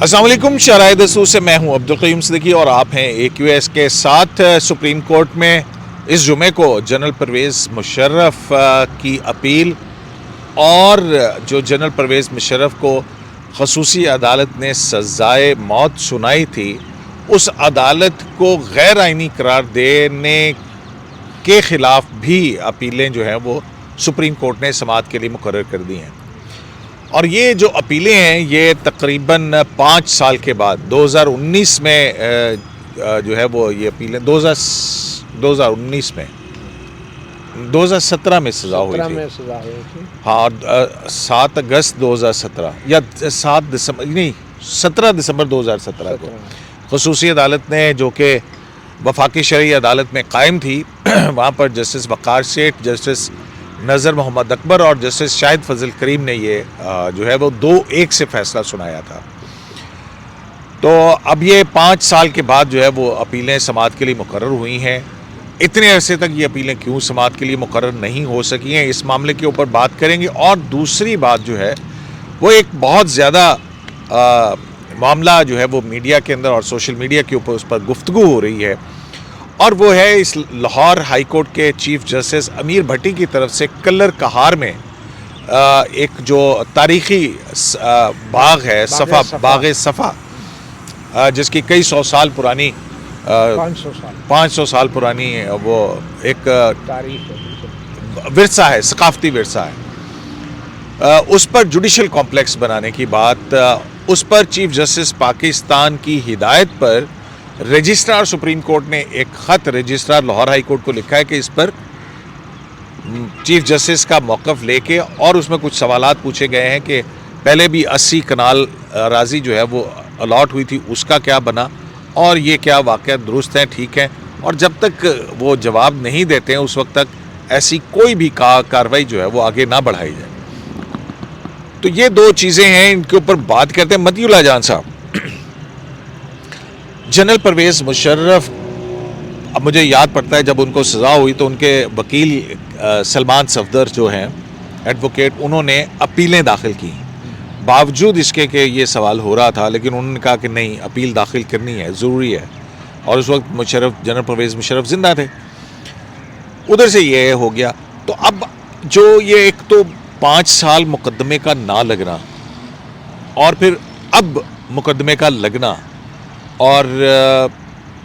अस्सलाम वालेकुम, शराए दस्तूर से मैं हूं अब्दुल क़य्यूम सिद्दीकी और आप हैं AQS के साथ। सुप्रीम कोर्ट में इस जुमे को जनरल परवेज़ मुशर्रफ की अपील और जो जनरल परवेज़ मुशर्रफ को ख़ुसूसी अदालत ने सज़ाए मौत सुनाई थी, उस अदालत को गैर आइनी करार देने के ख़िलाफ़ भी अपीलें जो हैं वो सुप्रीम कोर्ट ने समाअत के लिए मुकर्रर कर दी हैं। और ये जो अपीलें हैं ये तकरीबन 5 साल के बाद 2019 में जो है वो ये अपीलें 2019 में 2017 में सज़ा हुई थी। हाँ, 7 अगस्त 2017 या 7 दिसंबर नहीं 17 दिसंबर 2017 को ख़ुसूसी अदालत ने, जो कि वफाकी शरई अदालत में कायम थी, वहाँ पर जस्टिस वक़ार सेठ, जस्टिस नज़र मोहम्मद अकबर और जस्टिस शाहिद फजल करीम ने ये जो है वो 2-1 से फैसला सुनाया था। तो अब ये 5 साल के बाद जो है वो अपीलें समाअत के लिए मुकर्रर हुई हैं। इतने अरसे तक ये अपीलें क्यों समाअत के लिए मुकर्रर नहीं हो सकी हैं, इस मामले के ऊपर बात करेंगे। और दूसरी बात जो है वो एक बहुत ज़्यादा मामला जो है वो मीडिया के अंदर और सोशल मीडिया के ऊपर उस पर गुफ्तगू हो रही है, और वो है इस लाहौर हाई कोर्ट के चीफ जस्टिस अमीर भट्टी की तरफ से कल्लर कहार में एक जो तारीख़ी बाग है बाग सफ़ा, जिसकी कई 100 साल पुरानी 500 साल पुरानी वो एक विरसा है, सकाफ़ती विरसा है, उस पर जुडिशल कॉम्प्लेक्स बनाने की बात, उस पर चीफ जस्टिस पाकिस्तान की हिदायत पर रजिस्ट्रार सुप्रीम कोर्ट ने एक ख़त रजिस्ट्रार लाहौर हाई कोर्ट को लिखा है कि इस पर चीफ जस्टिस का मौक़िफ़ लेके, और उसमें कुछ सवालात पूछे गए हैं कि पहले भी 80 कनाल अराज़ी जो है वो अलॉट हुई थी, उसका क्या बना और ये क्या वाक़या दुरुस्त है, ठीक है। और जब तक वो जवाब नहीं देते हैं उस वक्त तक ऐसी कोई भी कार्रवाई जो है वो आगे ना बढ़ाई जाए। तो ये 2 चीज़ें हैं, इनके ऊपर बात करते हैं। मतियुल्लाह जान साहब, जनरल परवेज़ मुशर्रफ, अब मुझे याद पड़ता है जब उनको सज़ा हुई तो उनके वकील सलमान सफदर जो हैं एडवोकेट, उन्होंने अपीलें दाखिल की, बावजूद इसके कि ये सवाल हो रहा था, लेकिन उन्होंने कहा कि नहीं, अपील दाखिल करनी है, ज़रूरी है। और उस वक्त जनरल परवेज़ मुशर्रफ ज़िंदा थे। उधर से ये हो गया। तो अब जो ये एक तो 5 साल मुकदमे का ना लगना और फिर अब मुकदमे का लगना, और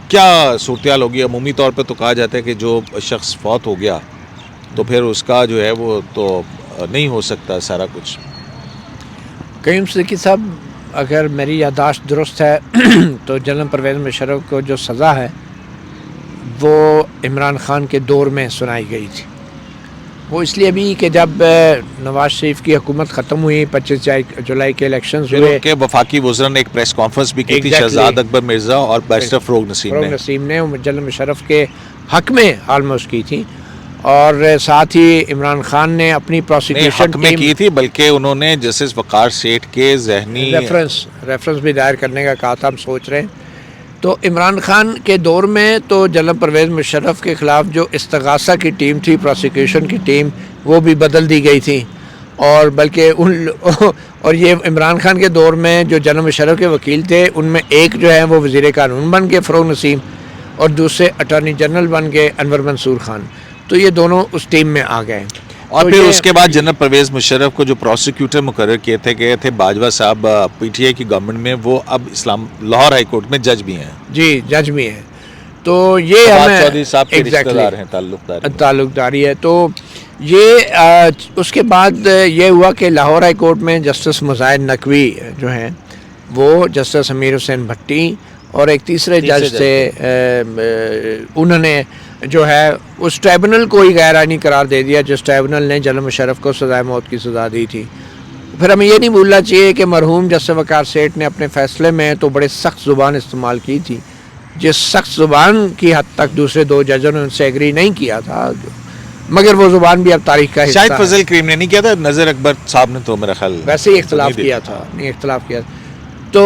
क्या सूरत-ए-हाल होगी। अमूमी तौर पे तो कहा जाता है कि जो शख्स फौत हो गया तो फिर उसका जो है वो तो नहीं हो सकता सारा कुछ। क़य्यूम सिद्दीकी साहब, अगर मेरी याददाश्त दुरुस्त है तो जनरल परवेज़ मुशर्रफ को जो सज़ा है वो इमरान ख़ान के दौर में सुनाई गई थी। वो इसलिए भी कि जब नवाज शरीफ की हुकूमत ख़त्म हुई, 25 जुलाई के इलेक्शंस हुए, के वफाकी वज़ीर ने एक प्रेस कॉन्फ्रेंस भी की थी, शहजाद अकबर मिर्ज़ा और बैरिस्टर फ़रोग़ नसीम ने जनरल मुशर्रफ के हक़ में आलमोस्ट की थी। और साथ ही इमरान ख़ान ने अपनी प्रोसिक्यूशन में की थी, बल्कि उन्होंने जस्टिस वक़ार सेठ के ज़हनी रेफरेंस भी दायर करने का कहा था, हम सोच रहे हैं। तो इमरान ख़ान के दौर में तो जनरल परवेज़ मुशर्रफ के ख़िलाफ़ जो इस्तग़ासा की टीम थी, प्रोसिक्यूशन की टीम, वो भी बदल दी गई थी। और बल्कि और ये इमरान ख़ान के दौर में जो जनरल मुशर्रफ के वकील थे, उनमें एक जो है वो वज़ीर क़ानून बन गए फ़रोग़ नसीम, और दूसरे अटॉर्नी जनरल बन गए अनवर मंसूर ख़ान। तो ये दोनों उस टीम में आ गए। और तो फिर उसके बाद जनरल परवेज़ मुशर्रफ को जो प्रोसिक्यूटर मुकर्रर किए गए थे बाजवा साहब PTI की गवर्नमेंट में, वो अब लाहौर हाई कोर्ट में जज भी हैं। जी, जज भी हैं। तो ये हमें चौधरी साहब के रिश्तेदार हैं, ताल्लुकदारी है। तो ये उसके बाद ये हुआ कि लाहौर हाई कोर्ट में जस्टिस मुज़ाहिद नकवी जो हैं वो जस्टिस अमीर हुसैन भट्टी और एक तीसरे जज थे, उन्होंने जो है उस ट्राइब्यूनल को ही गैर आइनी करार दे दिया जिस ट्राइब्यूनल ने जनरल मुशर्रफ को सज़ाए मौत की सज़ा दी थी। फिर हमें ये नहीं भूलना चाहिए कि मरहूम जस्टिस वक़ार सेठ ने अपने फ़ैसले में तो बड़े सख्त ज़ुबान इस्तेमाल की थी, जिस सख्त ज़ुबान की हद तक दूसरे 2 जजों ने उनसे एग्री नहीं किया था, मगर वो ज़ुबान भी अब तारीख़ का हिस्सा है। शाहिद फजल करीम ने नहीं किया था, नज़र अकबर साहब ने तो मेरा ख्याल वैसे ही इख्तलाफ किया था, तो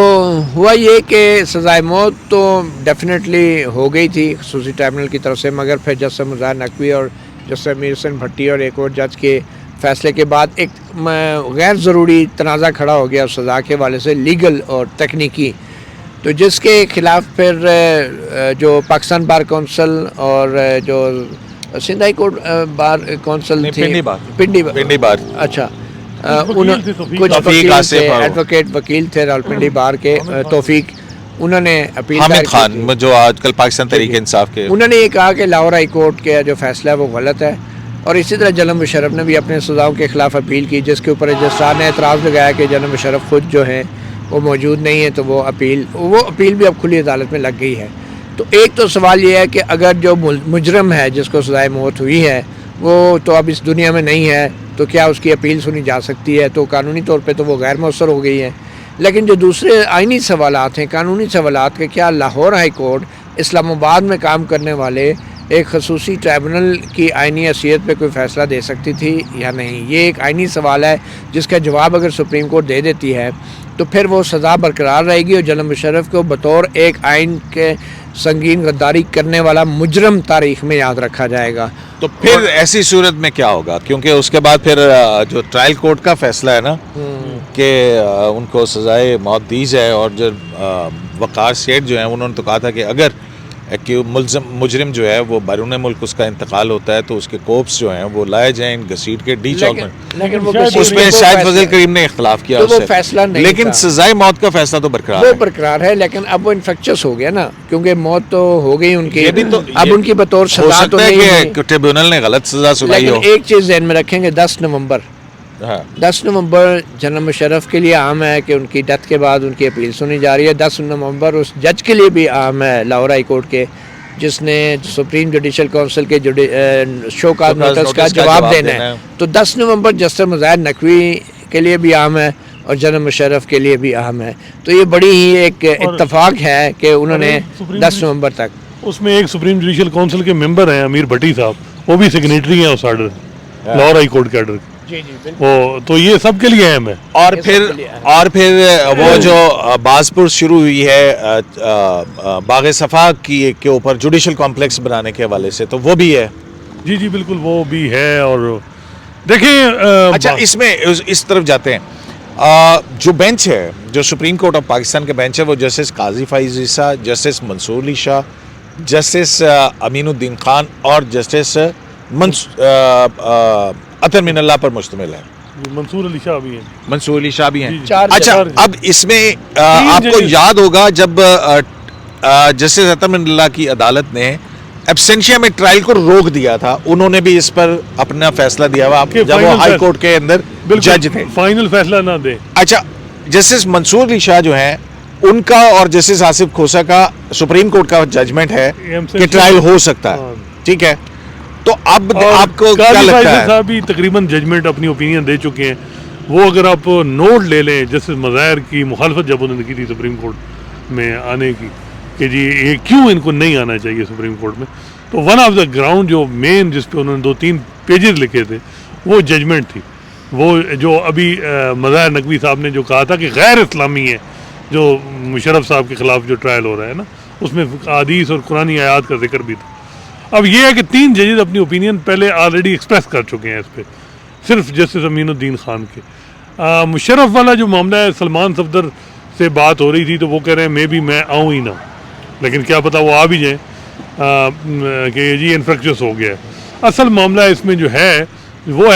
हुआ ये कि सज़ाए मौत तो डेफिनेटली हो गई थी खसूसी ट्राइब्यूनल की तरफ से, मगर फिर जस्टिस मुज़ाहिद नकवी और जस्टिस अमीर हुसैन भट्टी और एक और जज के फ़ैसले के बाद एक गैर ज़रूरी तनाज़ा खड़ा हो गया सज़ा के हवाले से, लीगल और तकनीकी, तो जिसके ख़िलाफ़ फिर जो पाकिस्तान बार कौंसल और जो Sindh high court bar council थी, पिंडी बार, अच्छा, कुछ वकील थे, एडवोकेट वकील थे रावलपिंडी बार के, तौफीक, उन्होंने अपील, हामिद खान जो आजकल पाकिस्तान तहरीक इंसाफ के, उन्होंने ये कहा कि लाहौर हाई कोर्ट का जो फैसला है वो गलत है। और इसी तरह जनरल मुशर्रफ ने भी अपने सज़ाओं के ख़िलाफ़ अपील की, जिसके ऊपर रजिस्ट्रार ने एतराज़ लगाया कि जनरल मुशर्रफ खुद जो है वो मौजूद नहीं है, तो वो अपील भी अब खुली अदालत में लग गई है। तो एक तो सवाल ये है कि अगर जो मुजरम है जिसको सज़ाए मौत हुई है वो तो अब इस दुनिया में नहीं है, तो क्या उसकी अपील सुनी जा सकती है? तो कानूनी तौर पे तो वो गैर मौसर हो गई है। लेकिन जो दूसरे आइनी सवालात हैं, कानूनी सवालात के, क्या लाहौर हाई कोर्ट इस्लामाबाद में काम करने वाले एक खसूसी ट्राइब्यूनल की आइनी हैसियत पे कोई फ़ैसला दे सकती थी या नहीं, ये एक आइनी सवाल है जिसका जवाब अगर सुप्रीम कोर्ट दे देती है तो फिर वो सज़ा बरकरार रहेगी और जनरल मुशर्रफ को बतौर एक आइन के संगीन गद्दारी करने वाला मुजरम तारीख में याद रखा जाएगा। तो फिर ऐसी सूरत में क्या होगा? क्योंकि उसके बाद फिर जो ट्रायल कोर्ट का फैसला है ना कि उनको सजाए मौत दी जाए, और जो वक़ार सेठ जो है उन्होंने तो कहा था कि अगर कि मुजरिम जो है वो बैरून मुल्क उसका इंतकाल होता है तो उसके कोप्स जो हैं वो लाए जाएं घसीट के डी चौक में, उसमें शायद फजल करीम ने इख्तलाफ किया, तो वो फैसला नहीं, लेकिन सजाए मौत का फैसला तो बरकरार है। लेकिन अब वो इन्फेक्शस हो गया ना, क्योंकि मौत तो हो गई उनकी, अब उनकी बतौर सजा तो नहीं, ट्रिब्यूनल ने गलत सजा सुनाई हो। एक चीज़ ज़हन में रखेंगे, 10 नवंबर जनरल मुशर्रफ के लिए आम है कि उनकी डेथ के बाद उनकी अपील सुनी जा रही है। 10 नवंबर उस जज के लिए भी आम है लाहौर हाई कोर्ट के, जिसने सुप्रीम जुडिशल काउंसिल के शोकाज नोटिस का जवाब देना है। तो 10 नवंबर जस्टिस मुजाहिद नकवी के लिए भी आम है और जनरल मुशर्रफ के लिए भी अहम है। तो ये बड़ी ही एक इत्तफाक है कि उन्होंने 10 नवंबर तक, उसमें एक सुप्रीम जुडिशल काउंसिल के मेंबर हैं अमीर भट्टी साहब, वो भी सिग्नेटरी हैं उस ऑर्डर, लाहौर हाई कोर्ट के ऑर्डर। वो तो ये सब के लिए अहम है। और फिर वो जो बाजपुर शुरू हुई है बाग सफा की के ऊपर जुडिशल कॉम्प्लेक्स बनाने के हवाले से, तो वो भी है। जी बिल्कुल वो भी है। और देखिए अच्छा, इसमें इस तरफ जाते हैं, जो बेंच है, जो सुप्रीम कोर्ट ऑफ पाकिस्तान के बेंच है, वो जस्टिस काजी फाइज ईसा, जस्टिस मंसूर अली शाह, जस्टिस अमीनुद्दीन खान और जस्टिस अतर मिनल्लाह पर मुश्तमिल है। मंसूर अली शाह भी हैं। अच्छा, अब इसमें आपको याद होगा जब जस्टिस अतर मिनल्लाह की अदालत ने एब्सेंशिया में ट्रायल को रोक दिया था, उन्होंने भी इस पर अपना फैसला दिया हुआ जब वो हाई कोर्ट के अंदर जज थे, फाइनल फैसला ना दे। अच्छा, जस्टिस मंसूर अली शाह जो है उनका और जस्टिस आसिफ खोसा का सुप्रीम कोर्ट का जजमेंट है कि ट्रायल हो सकता है, ठीक है। तो अब आपको क्या लगता है? साहब भी तकरीबन जजमेंट अपनी ओपिनियन दे चुके हैं। वो अगर आप नोट ले लें जस्टिस मज़ाहिर की मुखालफत जब उन्होंने की थी सुप्रीम कोर्ट में आने की कि जी ये क्यों इनको नहीं आना चाहिए सुप्रीम कोर्ट में, तो वन ऑफ द ग्राउंड जो मेन जिस पे उन्होंने 2-3 पेजेस लिखे थे वो जजमेंट थी। वो जो अभी मज़ाहिर नकवी साहब ने जो कहा था कि गैर इस्लामी है जो मुशर्रफ साहब के ख़िलाफ़ जो ट्रायल हो रहा है ना, उसमें हदीस और कुरानी आयात का जिक्र भी था। अब ये है कि 3 जजेस अपनी ओपिनियन पहले ऑलरेडी एक्सप्रेस कर चुके हैं इस पर, सिर्फ जस्टिस अमीनुद्दीन खान के। मुशर्रफ वाला जो मामला है, सलमान सफदर से बात हो रही थी तो वो कह रहे हैं मे बी मैं आऊँ ही ना, लेकिन क्या पता वो आ भी जाए कि जी इन्फेक्शस हो गया है। असल मामला इसमें जो है वो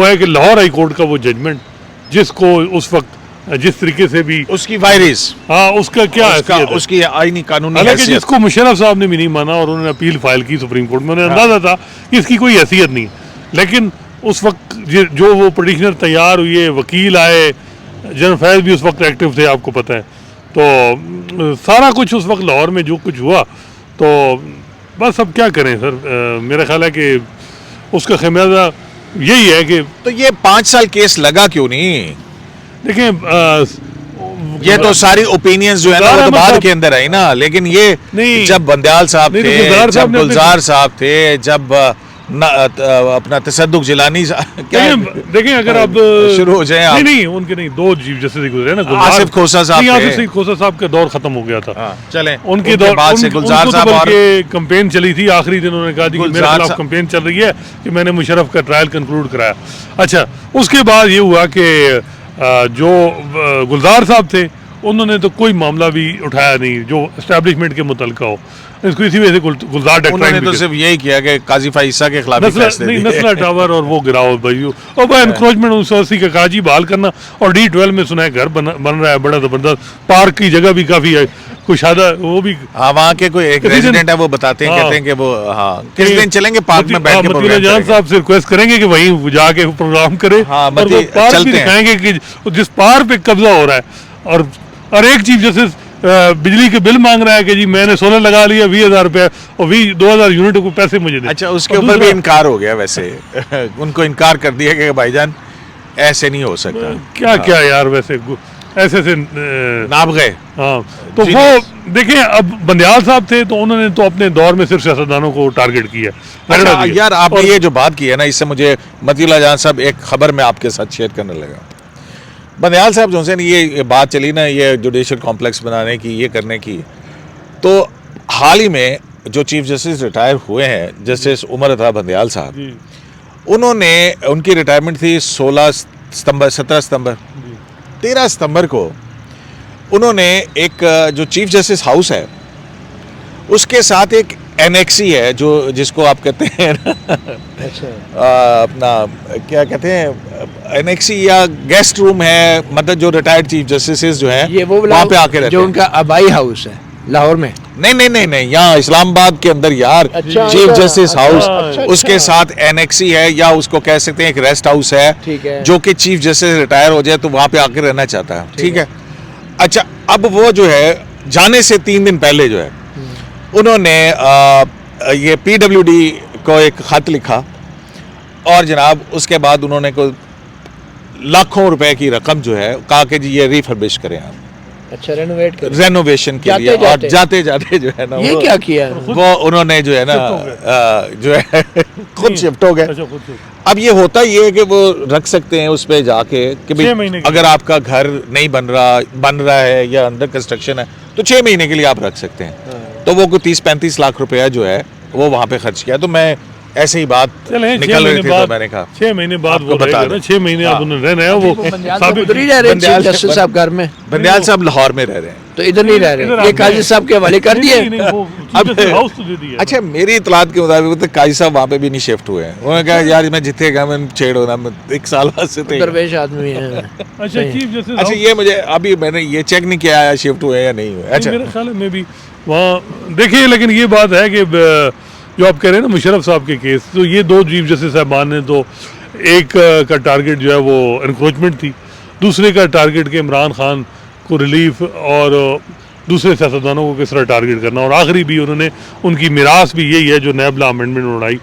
है कि लाहौर हाई कोर्ट का वो जजमेंट जिसको उस वक्त जिस तरीके से भी उसकी वायरस, हाँ, उसका क्या है, उसकी आईनी कानूनी हालांकि जिसको मुशर्रफ साहब ने भी नहीं माना और उन्होंने अपील फाइल की सुप्रीम कोर्ट में, उन्हें अंदाजा था कि इसकी कोई हैसियत नहीं, लेकिन उस वक्त जो वो पिटीशनर तैयार हुए, वकील आए, जनरल फैज भी उस वक्त एक्टिव थे, आपको पता है, तो सारा कुछ उस वक्त लाहौर में जो कुछ हुआ, तो बस अब क्या करें सर, मेरा ख्याल है कि उसका खमियाजा यही है कि तो ये 5 साल केस लगा क्यों नहीं? देखिए ये तो सारी ओपिनियंस जो है ना वो तो बाद के अंदर आई ना, लेकिन ये जब बंदयाल साहब थे, जब गुलजार साहब थे, जब अपना तसद्दुक जिलानी क्या देखें अगर आप शुरू हो जाए आप। नहीं उनके नहीं, दो चीफ जस्टिस गुजरे ना, आसिफ खोसा साहब थे। आसिफ खोसा साहब का दौर खत्म हो गया था। चलें उनके दौर बाद से गुलजार साहब और कंपेन चली थी, आखिरी दिन उन्होंने कहा कि मेरे खिलाफ कंपेन चल रही है कि मैंने मुशर्रफ का ट्रायल कंक्लूड कराया। अच्छा, उसके बाद ये हुआ कि जो गुलजार साहब थे उन्होंने तो कोई मामला भी उठाया नहीं जो एस्टैब्लिशमेंट के मुतल्लिका हो। इसको इसी वजह से गुलजार उन्होंने तो सिर्फ यही किया कि काजी फाइसा के खिलाफ नस्ला टावर और वो गिराओ भाई, और भाई एनक्रोचमेंट 1980 का काजी बहाल करना, और D12 में सुना है घर बन रहा है बड़ा जबरदस्त, पार्क की जगह भी काफी है, कुशादा वो भी। हाँ, वहाँ के कोई एक रेजिडेंट है वो बताते हैं, कहते हैं कि वो किस दिन चलेंगे पार्क में बैठ के प्रोग्राम जान साहब से रिक्वेस्ट करेंगे कि वहीं जाके प्रोग्राम करे, और वो पार्क भी दिखाएंगे कि जिस पार्क पे कब्जा हो रहा है। और एक चीफ जस्टिस बिजली के बिल मांग रहा है कि जी मैंने सोलर लगा लिया 20,000 रुपये और 2000 यूनिट को पैसे मुझे दे। अच्छा, उसके ऊपर भी इनकार हो गया वैसे उनको इनकार कर दिया कि भाईजान ऐसे नहीं हो सकता। क्या यार, वैसे ऐसे से नाप गए। हाँ, तो वो देखें, अब बंदयाल साहब थे तो उन्होंने तो अपने दौर में सिर्फ सियासतदानों को टारगेट किया। अच्छा, यार आपने ये जो बात की है ना, इससे मुझे मतीउल्लाह जान साहब एक खबर मैं आपके साथ शेयर करने लगा। बंदयाल साहब जो से ये बात चली ना, ये जुडिशल कॉम्प्लेक्स बनाने की, ये करने की, तो हाल ही में जो चीफ जस्टिस रिटायर हुए हैं, जस्टिस उमर अता बंदयाल साहब, उन्होंने, उनकी रिटायरमेंट थी 16 सितंबर 17 सितंबर 13 सितंबर को उन्होंने एक जो चीफ जस्टिस हाउस है उसके साथ एक एनेक्सी है जो जिसको आप कहते हैं अच्छा, अपना क्या कहते हैं एनेक्सी या गेस्ट रूम है, मतलब जो रिटायर्ड चीफ जस्टिस जो है ये वो वहाँ पे आके रहते जो उनका आबाई हाउस है लाहौर में। नहीं, यहाँ इस्लामाबाद के अंदर यार चीफ जस्टिस हाउस, उसके साथ एनेक्सी है या उसको कह सकते हैं एक रेस्ट हाउस है, जो कि चीफ जस्टिस रिटायर हो जाए तो वहाँ पे आके रहना चाहता है। ठीक है। अच्छा, अब वो जो है जाने से 3 दिन पहले जो है उन्होंने ये PWD को एक खत लिखा और जनाब उसके बाद उन्होंने को लाखों रुपए की रकम जो है कहा कि जी ये रिफर्बिश करें आप। अच्छा, रेनोवेशन के लिए। और जाते जाते जो है ना ये क्या किया वो उन्होंने जो है ना जो है खुद शिफ्ट हो गए। अब ये होता ये है कि वो रख सकते हैं उस पे जाके कि भाई अगर आपका घर नहीं बन रहा है या अंडर कंस्ट्रक्शन है तो 6 महीने के लिए आप रख सकते हैं। तो वो कोई 30-35 लाख रुपया जो है वो वहाँ पे खर्च किया। तो मैं ऐसे ही बात निकल रही थी तो मैंने कहा 6 महीने बाद वो बता दें 6 महीने आप उन्होंने रहना है। वो जस्टिस साहब घर में, बंदयाल साहब लाहौर में रह रहे हैं तो इधर नहीं रह रहे, ये काजी साहब के हवाले कर दिए। अब हाउस तो दे दिया। अच्छा, मेरी इतलात के मुताबिक तो काजी साहब वहाँ पे भी नहीं शिफ्ट हुए हैं। उन्होंने कहा यार मैं जिथे गया मैं छेड़ो ना, मैं 1 साल बाद से दरवेश आदमी है। अच्छा, चीफ जस्टिस, अच्छा ये मुझे अभी मैंने ये चेक नहीं किया है शिफ्ट हुए या नहीं हुए। अच्छा, मेरे ख्याल में भी वहाँ देखिए, लेकिन ये बात है कि जो आप कह रहे हैं ना मुशर्रफ साहब के केस, तो ये 2 चीफ जस्टिस साहबान ने तो एक का टारगेट जो है वो एनक्रोचमेंट थी, दूसरे का टारगेट के इमरान खान को रिलीफ और दूसरे सियासतदानों को किस तरह टारगेट करना, और आखिरी भी उन्होंने उनकी मिरास भी यही है जो नैब लॉ अमेंडमेंट उड़ाई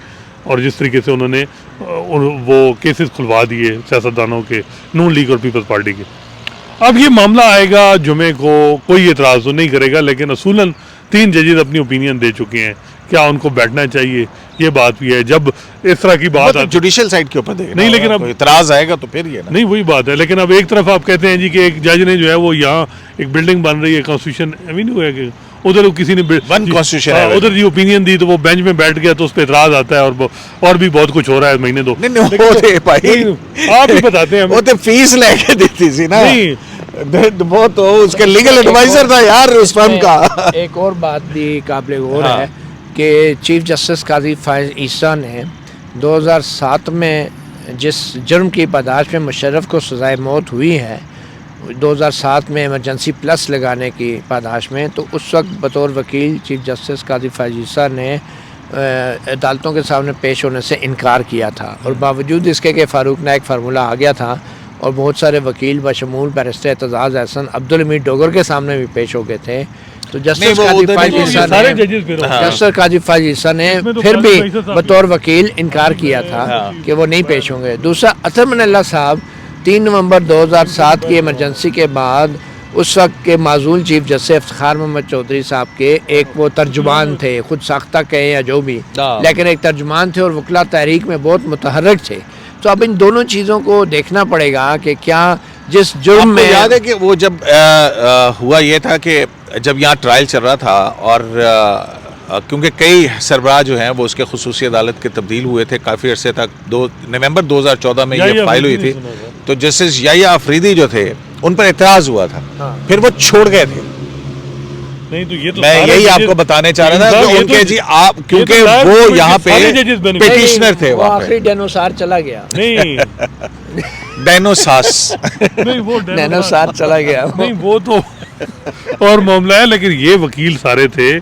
और जिस तरीके से उन्होंने वो केसेस खुलवा दिए सियासतदानों के, नून लीग और पीपल्स पार्टी के। अब ये मामला आएगा जुमे को, कोई एतराज़ तो नहीं करेगा, लेकिन असूलन 3 जजेस अपनी ओपिनियन दे चुके हैं, क्या उनको बैठना चाहिए, ये बात भी है। जब इस तरह की बात तो जुडिशियल साइड के ऊपर देखना नहीं, लेकिन अब इतराज आएगा तो फिर ये ना, नहीं वही बात है। लेकिन अब एक तरफ आप कहते हैं जी कि एक जज ने जो है वो यहाँ एक बिल्डिंग बन रही है कॉन्स्टिट्यूशन एवेन्यू है कि उधर किसी ने कॉन्स्टिट्यूशन है उधर जी ओपिनियन दी तो वो बेंच में बैठ गया तो उस पर इतराज आता है, और भी बहुत कुछ हो रहा है महीने 2 आप ही बताते हैं। वो तो फीस लेके देती थी ना, वो तो उसके लीगल एडवाइजर था यार उस फर्म का। एक और बात भी काबिल गौर है कि चीफ जस्टिस काजी फायज ईसा ने 2007 में जिस जुर्म की पादाश में मुशर्रफ को सज़ाए मौत हुई है 2007 में इमरजेंसी प्लस लगाने की पादाश में, तो उस वक्त बतौर वकील चीफ जस्टिस काजी फायज ईसा ने अदालतों के सामने पेश होने से इनकार किया था, और बावजूद इसके कि फ़ारूक नायक फार्मूला आ गया था और बहुत सारे वकील बशमूल बैरिस्टर एतजाज़ एहसन अब्दुल हमीद डोगर के सामने भी पेश हो गए थे। तो जस्टिस काजी फायज ईसा ने फिर भी बतौर वकील इनकार किया था कि वो नहीं पेश होंगे। दूसरा, अतर मन अल्लाह साहब 3 नवंबर 2007 की इमरजेंसी के बाद उस वक्त के माजूल चीफ जस्टिस इफ्तिखार मोहम्मद चौधरी साहब के एक वो तर्जुमान थे, खुद साख्ता कहें या जो भी, लेकिन एक तर्जुमान थे और वकला तहरीक में बहुत मुतहर्रिक थे। तो अब इन दोनों चीज़ों को देखना पड़ेगा कि क्या जिस जुर्म में याद है कि वो जब हुआ ये था कि जब यहाँ ट्रायल चल रहा था और क्योंकि कई सरबराह जो हैं वो उसके खुसूसी अदालत के तब्दील हुए थे काफ़ी अरसे तक, नवंबर 2014 में ये फाइल हुई थी, तो जस्टिस याह्या अफरीदी जो थे उन पर एतराज़ हुआ था, फिर वो छोड़ गए थे। नहीं तो ये तो मैं यही आपको बताने चाह रहा था कि उनके जी आप, क्योंकि वो यहाँ पे पिटिशनर थे, वो आखिरी डायनासोर चला गया, नहीं डायनासास नहीं वो डायनासोर चला गया, नहीं वो तो और मामला है, लेकिन ये वकील सारे थे,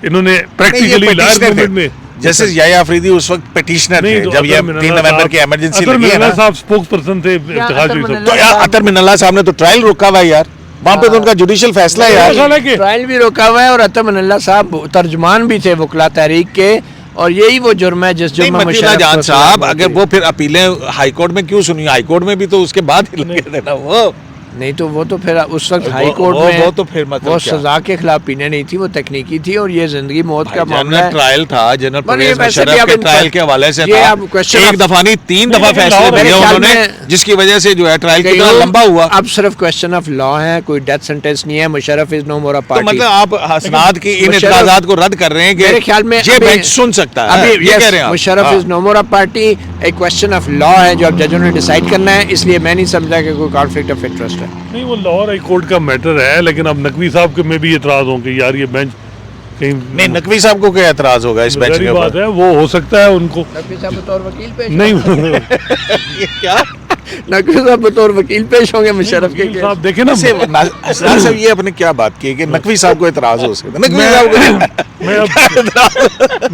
इन्होंने प्रैक्टिकली लास्ट मोमेंट में जस्टिस याह्या अफरीदी उस वक्त पिटिशनर थे जब ये 3 नवंबर की इमरजेंसी लगी है ना, साहब स्पोक्स पर्सन थे इफ्तिखार चौधरी साहब। तो यार अतर मिनल्ला साहब ने तो ट्रायल रोका हुआ है यार, वहाँ पे तो उनका जुडिशियल फैसला है यार, ट्रायल भी रोका हुआ है और अतर मिनल्ला साहब तर्जुमान भी थे वकला तहरीक के, और यही वो जुर्म है जिस जुर्म में मतीउल्लाह जान साहब अगर वो फिर अपीलें हाई कोर्ट में क्यों सुनी, हाई कोर्ट में भी तो उसके बाद ही लगे थे ना वो, नहीं तो वो तो फिर उस वक्त हाई कोर्ट में वो तो फिर मतलब वो सजा के खिलाफ पीने नहीं थी, वो तकनीकी थी, और ये जिंदगी मौत का मामला है। ट्रायल था जनरल पर ये परवेज वैसे भी मुशर्रफ के अब ट्रायल के हवाले से ये था, अब question एक दफा नहीं 3 दफा फैसले मेरे दिए ख्याल उन्होंने, में जिसकी वजह से जो है ट्रायल कितना लंबा हुआ। अब सिर्फ क्वेश्चन ऑफ लॉ है, कोई डेथ सेंटेंस नहीं है, मुशर्रफ इज नो मोर अ तो पार्टी। मतलब आप हसनाद की इन इतराजात को रद्द कर रहे हैं कि मेरे ख्याल में ये बेंच सुन सकता है, अभी ये कह रहे हैं आप? Musharraf is no more a party, एक क्वेश्चन ऑफ लॉ है जो अब जजों ने डिसाइड करना है, इसलिए मैं नहीं समझा कि कोई कॉन्फ्लिक्ट ऑफ इंटरेस्ट है। नहीं वो लाहौर हाई कोर्ट का मैटर है, लेकिन अब नकवी साहब के में भी एतराज हो कि यार ये बेंच कहीं नहीं, नकवी साहब को क्या एतराज होगा इस बेंच के बात ऊपर? है, वो हो सकता है उनको नकवी साहब बतौर वकील पेश नहीं ये क्या नकवी साहब बतौर वकील पेश होंगे मुशर्रफ के केस। साहब देखे ना हसनाद साहब ये अपने क्या बात की कि नकवी साहब को एतराज हो सकता है, नकवी साहब को मैं अब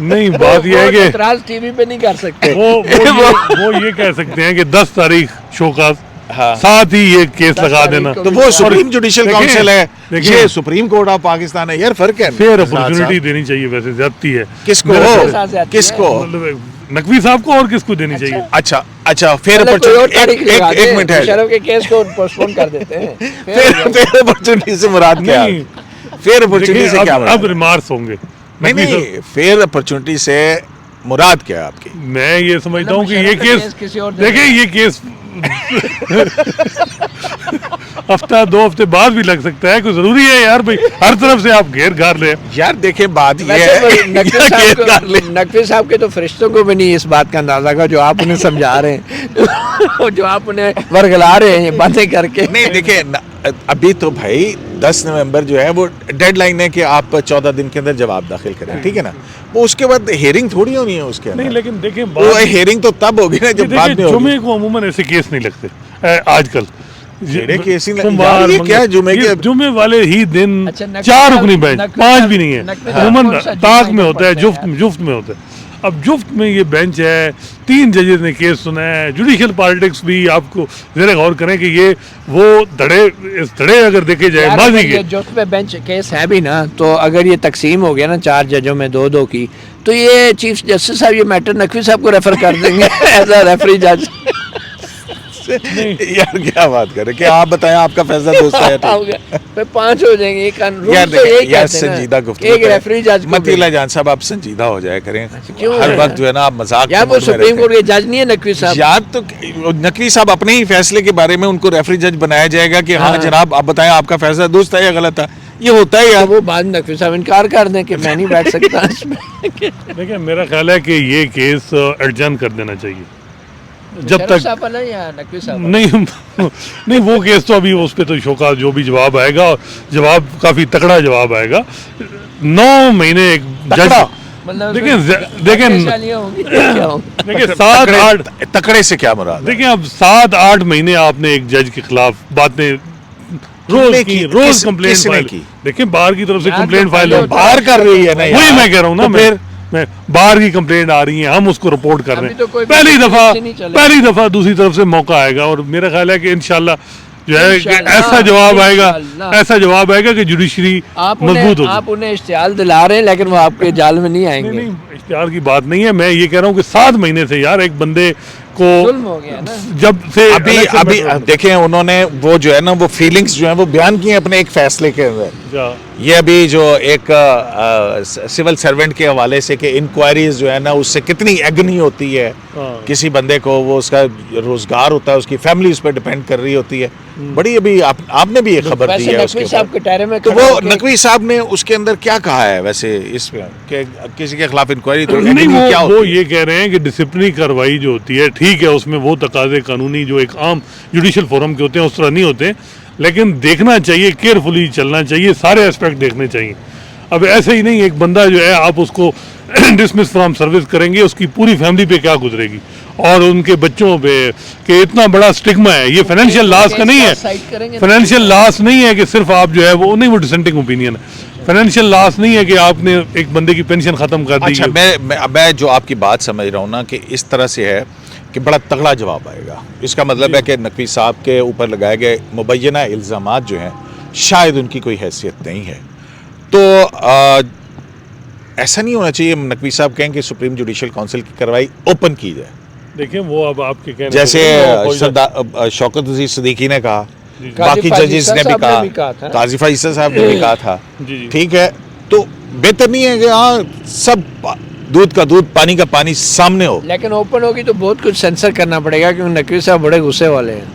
नहीं बात ये है कि एतराज टीवी पे नहीं कर सकते। वो ये कह सकते हैं कि 10 तारीख शोकाज हाँ। साथ ही ये केस लगा देना, तो वो सुप्रीम जुडिशियल देखिए, काउंसिल है, देखिए, ये सुप्रीम कोर्ट ऑफ पाकिस्तान है यार, फर्क है। फेयर अपॉर्चुनिटी देनी चाहिए, वैसे ज्यादती है किसको किसको मतलब नकवी साहब को और किसको देनी चाहिए? अच्छा अच्छा फिर चलो कोई और तारीख लगा दे, एक मिनट है, मुशर्रफ के केस को पोस्टपोन कर देते हैं। फेयर अपॉर्चुनिटी से मुराद क्या है? नहीं, फेयर अपॉर्चुनिटी देखिए, से क्या अब मुराद? रिमार्क्स होंगे। नहीं नहीं, फेयर अपॉर्चुनिटी से मुराद क्या है आपकी? मैं ये समझता हूँ कि ये मुशर्रफ का केस केस किसी और देखिए ये केस हफ्ता 2 हफ्ते बाद भी लग सकता है, कोई जरूरी है यार भाई हर तरफ से आप घेर घार ले। यार देखे बात ये वैसे है नकवी साहब के तो फरिश्तों को भी नहीं इस बात का अंदाजा का जो आप उन्हें समझा रहे हैं जो आप उन्हें वर्गला रहे हैं ये बातें करके। नहीं देखिए अभी तो भाई 10 नवंबर जो है वो डेडलाइन है कि आप 14 दिन के अंदर जवाब दाखिल करें, ठीक है ना, वो उसके बाद हेयरिंग थोड़ी होनी है उसके नहीं अंदर, लेकिन देखें वो हेयरिंग तो तब होगी ना जब बाद में होगी। जुमे को अमूमन ऐसे केस नहीं लगते आजकल, जेड़े केस ही नहीं- सोमवार, यार ये क्या है मंगल- जुमे ये के- जुमे वाले ही दिन अच्छा, नकवी 4 साहब- रुकनी बेंच, नकवी 5 साहब- भी नहीं है, नकवी साहब अमूमन कौन सा ताक जुमा में को होता है, पढ़ते हैं? जुफ्त में होता है। अब जुफ्त में ये बेंच है, 3 जजेस ने केस सुना है, जुडिशियल पॉलिटिक्स भी आपको जरा गौर करें कि ये वो धड़े अगर देखे जाए यार, माजी अगर ये के, जुफ्त पे बेंच केस है भी ना, तो अगर ये तकसीम हो गया ना 4 जजों में 2-2 की, तो ये चीफ जस्टिस साहब ये मैटर नकवी साहब को रेफर कर देंगे एज अ रेफरी जज। यार क्या बात कर रहे कि आप बताएं आपका फैसला दोस्त है हो गया, फिर 5 हो जाएंगे। एक कानून यार तो यही देखिए यार कहते हैं ना, संजीदा गुफ्तगू एक रेफरी जज को मतीउल्लाह जान साहब आप संजीदा हो जाया करें, क्यों हर है? वक्त जो है ना आप मजाक यार के वो मूड में सुप्रीम रहते कोर्ट के जज नहीं है नकवी हैं। साहब। यार तो नकवी साहब अपने ही फैसले के बारे में उनको रेफरी जज बनाया जाएगा कि हाँ जनाब आप बताएं आपका फैसला दुरुस्त है या गलत है, ये होता है तो यार। वो बाद में नकवी साहब इनकार कर दें कि मैं नहीं बैठ सकता इसमें। देखिए मेरा ख्याल है कि ये केस एडजर्न कर देना चाहिए जब शरीफ तक साहब वाला या नकवी साहब वाला? नहीं वो केस तो अभी उस पे तो शोका जो भी जवाब आएगा, जवाब काफी तगड़ा जवाब आएगा। 9 महीने एक जज तगड़ा? मतलब देखें वैशालियाँ होंगी, क्या होगा? देखिए 7-8 तकड़े से क्या मुराद है? देखिए अब 7-8 महीने आपने एक जज के खिलाफ बातें रोज किसने की, की? रोज कंप्लेंट किसने फाइल की? देखिए बाहर की तरफ से यार, कंप्लेंट तो फाइल पहले है, बाहर कर रही है ना वही यार। मैं कह रहा हूँ ना, तो फिर मैं बाहर की कंप्लेंट आ रही है, हम उसको रिपोर्ट कर रहे अभी तो कोई हैं। पहली नहीं चलेगा। दफा दूसरी तरफ से मौका आएगा और मेरा ख्याल है कि इंशाल्लाह जो है कि इंशाल्लाह, ऐसा इंशाल्लाह। जवाब आएगा कि जुडिशरी आप मजबूत उन्हें होगी। इश्तिहार दिला रहे हैं, लेकिन वो आपके जाल में नहीं नहीं आएंगे। नहीं इश्तिहार की बात नहीं है, मैं ये कह रहा हूँ कि 7 महीने से यार एक बंदे जुल्म हो गया ना। जब से अभी election अभी में- देखें उन्होंने वो जो है ना वो फीलिंग्स जो है वो बयान की हैं अपने एक फैसले के अंदर। जा, ये अभी जो एक सिविल सर्वेंट के हवाले से कि इंक्वायरीज जो है ना उससे कितनी एगनी होती है हाँ। किसी बंदे को, वो उसका रोजगार होता है, उसकी फैमिली उस पर डिपेंड कर रही होती है। बड़ी अभी आपने भी एक खबर दी वैसे है नकवी उसके साहब ऊपर। के टायरे में तो खड़ा वो होके- नकवी साहब ने उसके अंदर क्या कहा है वैसे इसमें कि किसी के खिलाफ इंक्वायरी तो नहीं, agony क्या वो होती है? ये कह रहे हैं कि डिसिप्लिनरी कार्रवाई जो होती है ठीक है, उसमें वो तकाजे कानूनी जो एक आम जुडिशल फोरम के होते हैं उस तरह नहीं होते, लेकिन देखना चाहिए, केयरफुली चलना चाहिए, सारे एस्पेक्ट देखने चाहिए। अब ऐसे ही नहीं एक बंदा जो है आप उसको डिसमिस फ्रॉम सर्विस करेंगे, उसकी पूरी फैमिली पे क्या गुजरेगी और उनके बच्चों पे, कि इतना बड़ा स्टिग्मा है। ये फाइनेंशियल लॉस का नहीं साइड है, करेंगे। फाइनेंशियल लॉस नहीं है कि सिर्फ आप जो है वो नहीं, वो डिसेंटिंग ओपिनियन है। फाइनेंशियल लॉस नहीं है कि आपने एक बंदे की पेंशन खत्म कर दी अच्छा, मैं जो आपकी बात समझ रहा हूँ ना कि इस तरह से है कि बड़ा तगड़ा जवाब आएगा। इसका मतलब है कि नकवी साहब के ऊपर लगाए गए मुबैना इल्ज़ामात जो हैं शायद उनकी कोई हैसियत नहीं है। तो ऐसा नहीं होना चाहिए नकवी साहब कहें कि सुप्रीम जुडिशल काउंसिल की कार्रवाई ओपन की जाए, देखें वो अब आपके कहने जैसे पे- शौकत अजीज सिद्दीकी ने कहा, जी। बाकी काजी जजेस ने फैज़ल भी साहब ने भी कहा था। काजी फैज़ल साहब ने भी कहा था। जी, जी। ठीक है, तो बेहतर नहीं है कि हाँ सब दूध का दूध पानी का पानी सामने हो। लेकिन ओपन होगी तो बहुत कुछ सेंसर करना पड़ेगा क्योंकि नकवी साहब बड़े गुस्से वाले हैं।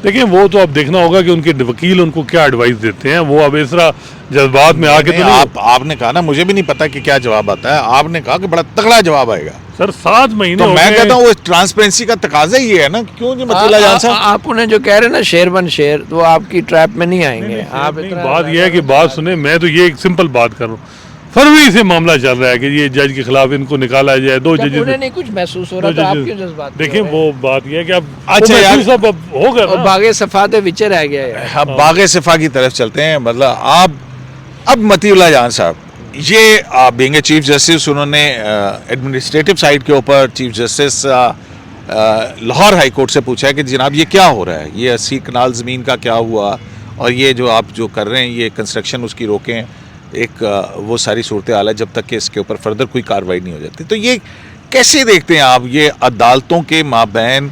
देखिए वो तो अब देखना होगा कि उनके वकील उनको क्या एडवाइस देते हैं। वो अब इस तरह जज्बात में आके तो नहीं, आपने कहा ना, मुझे भी नहीं पता कि क्या जवाब आता है, आपने कहा कि बड़ा तगड़ा जवाब आएगा। सर 7 महीने तो हो मैं गए। कहता हूँ वो ट्रांसपेरेंसी का तकाजा ही है ना, क्यों जी मतीला जान साहब? आप उन्हें जो कह रहे हैं ना शेर बन शेर, तो आपकी ट्रैप में नहीं आएंगे। आप नहीं, इतना बात यह है कि बात सुने, मैं तो ये एक सिंपल बात कर रहा हूँ। फरवरी से मामला चल रहा है कि ये जज के खिलाफ इनको निकाला जाए, 2 जब जजेस उन्हें नहीं कुछ महसूस हो रहा तो आप क्यों जज्बात में देखिए हो रहे वो बात यह है कि अब अच्छा वो यार। महसूस अब हो गया हैं? और ना। बागे सफाते विचे रह गया है। अब बागे सिफा की तरफ चलते हैं। मतलब आप अब मतीउल्लाह जान साहब, ये बीइंग ए चीफ जस्टिस, उन्होंने एडमिनिस्ट्रेटिव साइड के ऊपर chief justice Lahore high court से पूछा है कि जनाब ये क्या हो रहा है, ये 80 कनाल ज़मीन का क्या हुआ, और ये जो आप जो कर रहे हैं ये कंस्ट्रक्शन उसकी रोकें, एक वो सारी सूरत हाल है जब तक कि इसके ऊपर फर्दर कोई कार्रवाई नहीं हो जाती। तो ये कैसे देखते हैं आप, ये अदालतों के माबैन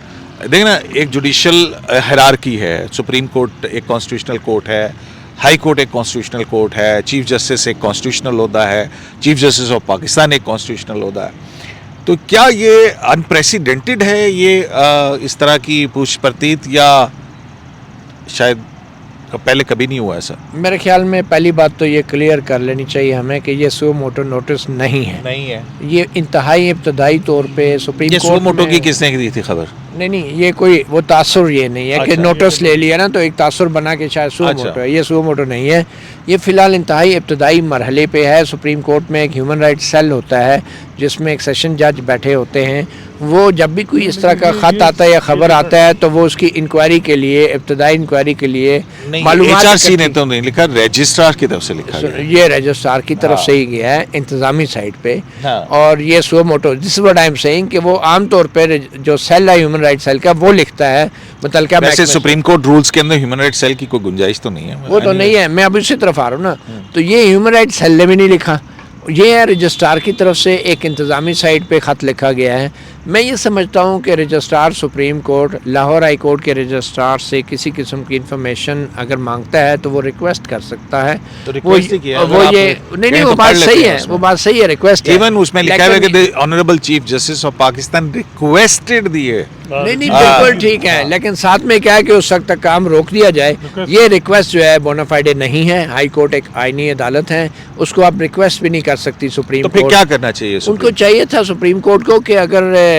देखना एक जुडिशल हायरार्की है, सुप्रीम कोर्ट एक कॉन्स्टिट्यूशनल कोर्ट है, हाई कोर्ट एक कॉन्स्टिट्यूशनल कोर्ट है, चीफ जस्टिस एक कॉन्स्टिट्यूशनल ओहदा है, चीफ जस्टिस ऑफ पाकिस्तान एक कॉन्स्टिट्यूशनल ओहदा है। तो क्या ये अनप्रेसिडेंटेड है ये इस तरह की पूछ परतीत, या शायद पहले कभी नहीं हुआ ऐसा? मेरे ख्याल में पहली बात तो ये क्लियर कर लेनी चाहिए हमें कि ये सो मोटो नोटिस नहीं है। नहीं है। ये इंतहाई इब्तदाई तौर पे सुप्रीम ये कोर्ट सो मोटो की में- किसने दी थी खबर? नहीं, ये कोई वो तासुर ये नहीं है कि अच्छा, नोटिस ले लिया ना तो एक तासुर बना के शायद सो अच्छा। मोटो है। ये सो मोटो नहीं है। ये फ़िलहाल इंतहाई इब्तदाई मरहले पे है। सुप्रीम कोर्ट में एक ह्यूमन राइट्स सेल होता है जिसमें एक सेशन जज बैठे होते हैं। वो जब भी कोई इस तरह का ख़त आता है या ख़बर आता है तो वो उसकी इंक्वायरी के लिए, इब्तदाई इंक्वायरी के लिए मालूमात HRC ने इकट्ठी- तो नहीं लिखा, रजिस्ट्रार की तरफ से लिखा गया। ये रजिस्ट्रार की तरफ हाँ। से ही गया है इंतजामी साइड पे। हाँ। और ये so motto this what I am saying कि वो आमतौर पर जो सेल है ह्यूमन राइट सेल का वो लिखता है मुतलका वैसे महकमे से। सुप्रीम कोर्ट रूल्स के अंदर ह्यूमन राइट सेल की कोई गुंजाइश तो नहीं है। वो तो नहीं है, मैं अभी उसी तरफ आ रहा हूँ ना। तो ये ह्यूमन राइट सेल ने भी नहीं लिखा, ये है रजिस्ट्रार की तरफ से एक इंतज़ामी साइट पे ख़त लिखा गया है। मैं ये समझता हूँ कि registrar supreme court Lahore high court के रजिस्ट्रार से किसी किस्म की इंफॉर्मेशन अगर मांगता है तो वो रिक्वेस्ट कर सकता है। तो request ही किया है, वो अगर ये आप नहीं कहें वो तो बात पढ़ लेते सही हैं है, उसमें। वो बात सही है, रिक्वेस्ट है। इवन उसमें लिखा है कि लेकिन- the honourable chief justice of Pakistan requested दिए। नहीं हाँ। बिल्कुल ठीक है, लेकिन साथ में क्या है कि उस वक्त तक काम रोक दिया जाए। ये रिक्वेस्ट जो है बोनाफाइडे नहीं है। हाई कोर्ट एक आईनी अदालत है, उसको आप रिक्वेस्ट भी नहीं कर सकती सुप्रीम तो फिर कोर्ट। क्या करना चाहिए उनको चाहिए था सुप्रीम कोर्ट को कि अगर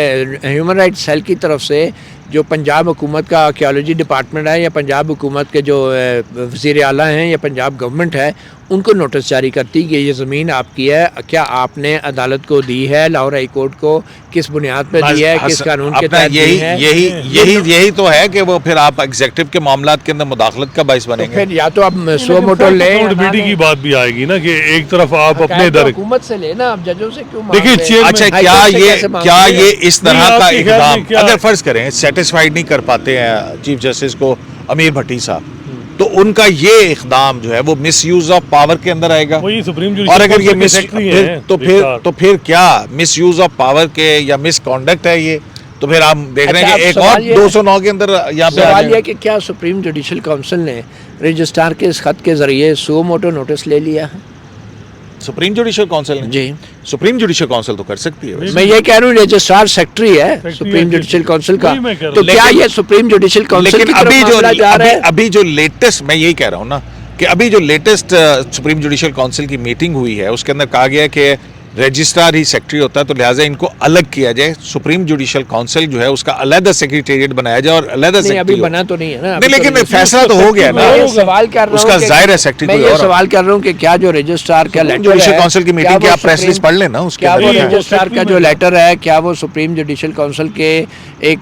ह्यूमन राइट सेल की तरफ से जो पंजाब हुकूमत का आर्कियोलॉजी डिपार्टमेंट है या पंजाब हुकूमत के जो वज़ीर आला हैं या पंजाब गवर्नमेंट है, उनको नोटिस जारी करती कि ये ज़मीन आपकी है, क्या आपने अदालत को दी है, लाहौर हाई कोर्ट को किस बुनियाद पर दी है, किस कानून के अपना तहत दी यही है। यही तो है कि वो फिर आप एग्जीक्यूटिव के मामलात के अंदर मुदाखलत का बाइस तो बनेंगे। फिर या तो आप सो मोटो लें, अकाउंटेबिलिटी की बात भी आएगी ना कि एक तरफ आप अपने तो इधर हुकूमत से लेना, आप जजों से क्यों मांग देखिए, रहे हैं? चेयरमैन- अच्छा, हाई क्या कोर्ट से ये कैसे मांग क्या रहे हैं? ये इस तरह नहीं, का आपके ख्याल में इकदाम क्या- अगर फर्ज करें सेटिस्फाइड नहीं कर पाते हैं चीफ जस्टिस को अमीर भट्टी साहब, तो उनका ये इकदाम जो है वो मिस यूज ऑफ पावर के अंदर आएगा। वही सुप्रीम और अगर ये मिस सेक्रेटरी फिर हैं तो फिर क्या मिस यूज ऑफ पावर के या मिस कॉन्डक्ट है ये, तो फिर आप देख रहे हैं अच्छा, कि अब एक और सवाल ये- 209 के अंदर यहाँ पे आ सवाल जाएंगे। यह कि क्या सुप्रीम जुडिशल काउंसिल ने रजिस्ट्रार के इस खत के जरिए सो मोटो नोटिस ले लिया है? सुप्रीम जुडिशल काउंसिल ने, जी, सुप्रीम जुडिशल काउंसिल तो कर सकती है वैसे। मैं ये कह रहा हूँ रजिस्ट्रार सेक्रेटरी है सेक्रेटरी सुप्रीम है, जुडिशल काउंसिल का, वही मैं कह रहा तो हूँ। क्या लेकिन- ये सुप्रीम जुडिशल काउंसिल लेकिन की तरफ अभी जो मामला जा रहा है? अभी जो लेटेस्ट, मैं यही कह रहा हूँ ना कि अभी जो लेटेस्ट सुप्रीम जुडिशल काउंसिल की मीटिंग हुई है उसके अंदर कहा गया है कि रजिस्ट्रार ही सेक्रेटरी होता है, तो लिहाजा इनको अलग किया जाए। सुप्रीम जुडिशल काउंसिल जो है उसका अलग सेक्रेटेरिएट बनाया जाए और अलग नहीं, अभी सेक्रेटरी बना तो नहीं है ना, नहीं, लेकिन तो फैसला तो हो गया ना। मैं ये सवाल कर रहा हूँ उसका कि- जाहिर है सेक्रेटरी मैं कोई ये और है। सवाल कर रहा हूँ कि क्या जो रजिस्ट्रार का लेटर जुडिशल है, काउंसिल की क्या मीटिंग की वो आप प्रेस लिस्ट सुप्रीम- पढ़ लेना, उसके क्या वो अंदर क्या है। रजिस्ट्रार का जो लेटर है क्या वो सुप्रीम जुडिशल काउंसिल के एक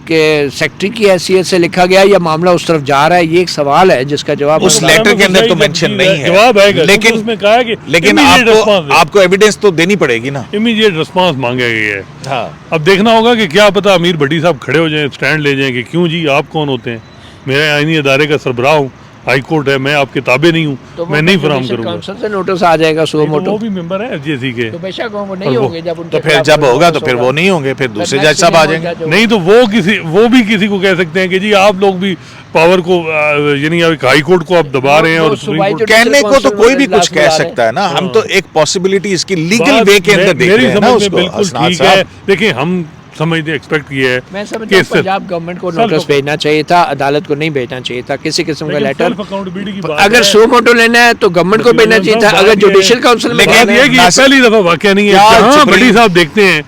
सेक्रेटरी की हैसियत से लिखा गया या मामला उस तरफ जा रहा है? ये एक सवाल है जिसका जवाब उस हम- लेटर के अंदर तो जब मेंशन नहीं है, जवाब आएगा, लेकिन उसमें कहा है कि लेकिन immediate response आपको एविडेंस तो देनी पड़ेगी ना। इमीडिएट रिस्पांस मांगा गया है। हाँ, अब देखना होगा कि क्या पता अमीर भट्टी साहब खड़े हो जाएं, स्टैंड ले जाएं कि क्यों जी आप कौन होते हैं, मेरे आईनी अदारे का सरबराह हूँ, हाई कोर्ट है, मैं आपके ताबे नहीं हूँ, तो वो मैं नहीं तो फराहम जुडिशल करूंगा। काउंसिल से नोटिस आ जाएगा सो नहीं, तो मोटो, वो भी मेंबर है एफजेसी के। तो बेशक वो नहीं और वो- होंगे जब उनके तो फिर खिलाफ जब होगा तो नोटिस फिर वो नहीं होंगे, फिर दूसरे next जज साहब आ CM जाएंगे। होगा जो- नहीं तो वो भी किसी को कह सकते हैं कि जी आप लोग भी पावर को यानी हाई कोर्ट को आप दबा रहे हैं और वो सुप्रीम सुबाई कोर्ट कहने को तो काउंसिल कोई भी में कुछ कह इजलास बुला सकता है ना, हम हाँ। तो एक पॉसिबिलिटी इसकी लीगल बात वे के अंदर देख मेरी रहे हैं ना समझ में उसको। बिल्कुल हसनात ठीक है। साहब, देखिए हम समझते एक्सपेक्ट किया है मैं समझता कि हूँ इससे- पंजाब गवर्नमेंट को Self- नोटिस भेजना चाहिए था, अदालत को नहीं भेजना चाहिए था किसी किस्म का लेकिन लेटर। self accountability की बात अगर है। सो मोटो लेना है तो गवर्नमेंट को भेजना चाहिए था, बात अगर ये है- जुडिशल काउंसिल में लेकिन बात लेना ये है- है कि ये नासिर- पहली दफा वाकया नहीं है क्या जहाँ सुप्रीम- भट्टी साहब देखते हैं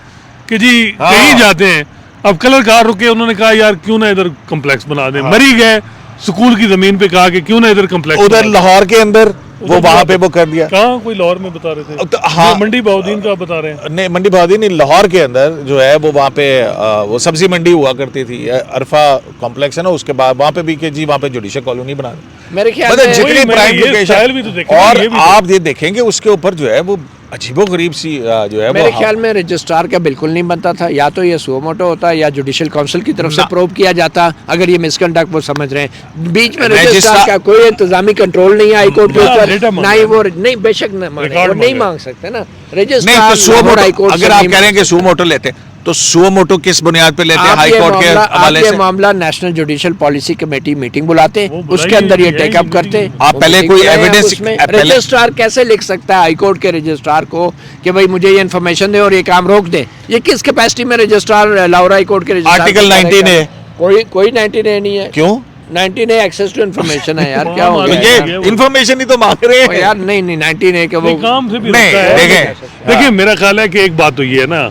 कि जी हाँ। कहीं जाते हैं, अब कलर कार रुके, उन्होंने कहा यार क्यों ना इधर कम्प्लेक्स बना दें, मरी गए स्कूल की जमीन पे, कहा कि क्यों ना इधर कम्प्लेक्स उधर लाहौर के अंदर वो वहां पे वो कर दिया। कहाँ कोई लाहौर में बता रहे थे, तो हाँ। ये मंडी बहाउद्दीन का बता रहे हैं। नहीं, मंडी बहाउद्दीन नहीं, लाहौर के अंदर जो है वो वहाँ पे वो सब्जी मंडी हुआ करती थी, अरफा कॉम्प्लेक्स है ना, उसके बाद वहाँ पे भी कि जी वहाँ पे जुडिशल कॉलोनी बना दी। मेरे ख्याल मतलब में जितनी वही मैंने प्राइम ये स्टाइल भी तो लोकेशन, देखा, और ये भी आप ये देखेंगे उसके ऊपर जो है वो अजीबोगरीब सी जो है मेरे वो ख्याल में रजिस्ट्रार का बिल्कुल नहीं बनता था, या तो ये सो मोटो होता या जुडिशल काउंसिल की तरफ से ना। प्रोब किया जाता। अगर ये मिसकंडक्ट वो समझ रहे हैं, बीच में रजिस्ट्रार- रजिस्ट्रार का कोई इंतजामी कंट्रोल नहीं है हाई कोर्ट के ना, ऊपर, डेटा मांग ना ही रहे वो नहीं बेशक न मांगे, रिकॉर्ड वो नहीं मांग मांग सकते ना नहीं। रजिस्ट्रार तो सो लाहौर हाई मोटो, कोर्ट से अगर आप नहीं कह रहे हैं मांग कि सो मोटो लेते हैं, तो सो मोटो किस बुनियाद पे लेते हैं? आप हाई ये कोर्ट के मामला- हवाले आप ये से मामला national judicial policy committee meeting बुलाते, वो बुलाई उसके अंदर ये है, टेकअप ये करते। मीटिंग- आप वो पहले मीटिंग कोई बुलाएं, आप evidence- उसमें पहले- रजिस्ट्रार कैसे लिख सकता है हाई कोर्ट के रजिस्ट्रार को कि भाई मुझे ये इन्फॉर्मेशन दे और ये काम रोक दे? ये किस कैपेसिटी में रजिस्ट्रार लाहौर हाई कोर्ट के रजिस्ट्रार आर्टिकल को 19 करेगा? है। कोई 19A नहीं है। क्यों? 19A एक्सेस टू इन्फॉर्मेशन है यार, क्या हो तो तो गया ये यार? इंफॉर्मेशन ही तो मांग रहे ओ हैं यार नहीं 19A के वो नहीं, काम से भी नहीं, लगता है। देखें, देखिए मेरा ख्याल है कि एक बात तो ये है ना,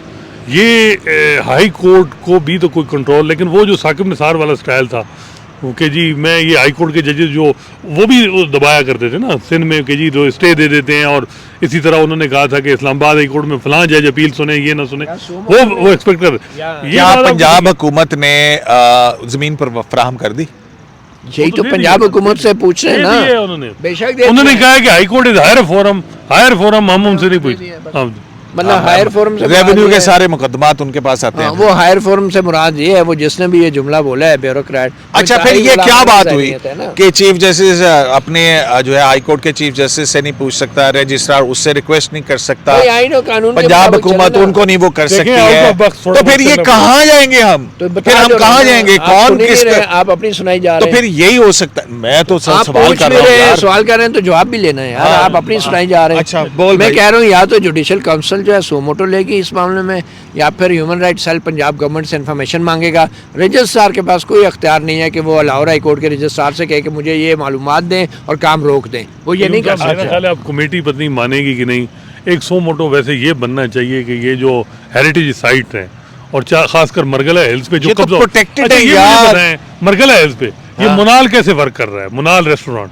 ये हाई कोर्ट को भी तो कोई कंट्रोल, लेकिन वो जो साकिब निसार वाला स्टाइल था वो कि जी मैं ये हाई कोर्ट के जजेस जो वो भी वो दबाया करते थे ना सिंध में कि जी तो स्टे दे देते हैं, और इसी तरह उन्होंने कहा था कि इस्लामाबाद हाई कोर्ट में फलां जज अपील सुने ये ना सुने, वो एक्सपेक्ट कर ये क्या वाला- पंजाब हुकूमत ने जमीन पर फराहम कर दी? यही वो तो दे पंजाब दिया। हुकूमत से पूछ रहे हैं दे ना, दिए उन्होंने बेशक दे उन्होंने दिए। कहा है कि high court is higher forum हम उनसे नहीं पूछ। हाँ मतलब हायर फोरम से रेवेन्यू मुराद के ये है- सारे मुकदमात उनके पास आते हाँ, हैं। वो हायर फोरम से मुराद ये है, वो जिसने भी ये जुमला बोला है ब्यूरोक्रेट। अच्छा, फिर ये क्या बात हुई कि चीफ जस्टिस अपने जो है हाई कोर्ट के चीफ जस्टिस से नहीं पूछ सकता, रजिस्ट्रार उससे रिक्वेस्ट नहीं कर सकता, कानून के पंजाब मुताबिक हुकूमत चले ना। उनको नहीं वो कर देखें, सकती out है, of box थोड़ा तो फिर बहुत ये चलना कहाँ जाएंगे हम? तो बता फिर हम दो कहाँ ना, जाएंगे? आप कौन सुन ही किस? नहीं रहे, आप अपनी सुनाई जा तो रहे हैं। फिर यही हो सकता है। मैं तो आप सवाल पूछ कर भी रहा हूँ रहे हैं, यार। सवाल कर रहे हैं तो जवाब भी लेना है यार, हाँ, आप अपनी सुनाई जा रहे हैं। अच्छा, बोल मैं भाई। कह रहा हूँ या तो जुडिशल काउंसिल जो है सोमोटो लेगी इस मामले में, या फिर human rights cell Punjab government से इन्फॉर्मेशन मांगेगा। रजिस्ट्रार के पास कोई अख्तियार नहीं है कि वो लाहौर हाई कोर्ट के रजिस्ट्रार से कहे कि मुझे ये मालूमात दें और काम रोक दें, वो ये नहीं कर मेरा सकते। ख्याल है अब कमेटी पत्नी मानेगी कि नहीं। एक सो मोटो वैसे ये बनना चाहिए कि ये जो हेरिटेज साइट है और खासकर मरगला हिल्स पे जो ये तो कब्जा protected अच्छा, है ये मुझे यार। बताएं, मरगला हिल्स पे ये हाँ। मुनाल कैसे वर्क कर रहा है? मुनाल रेस्टोरेंट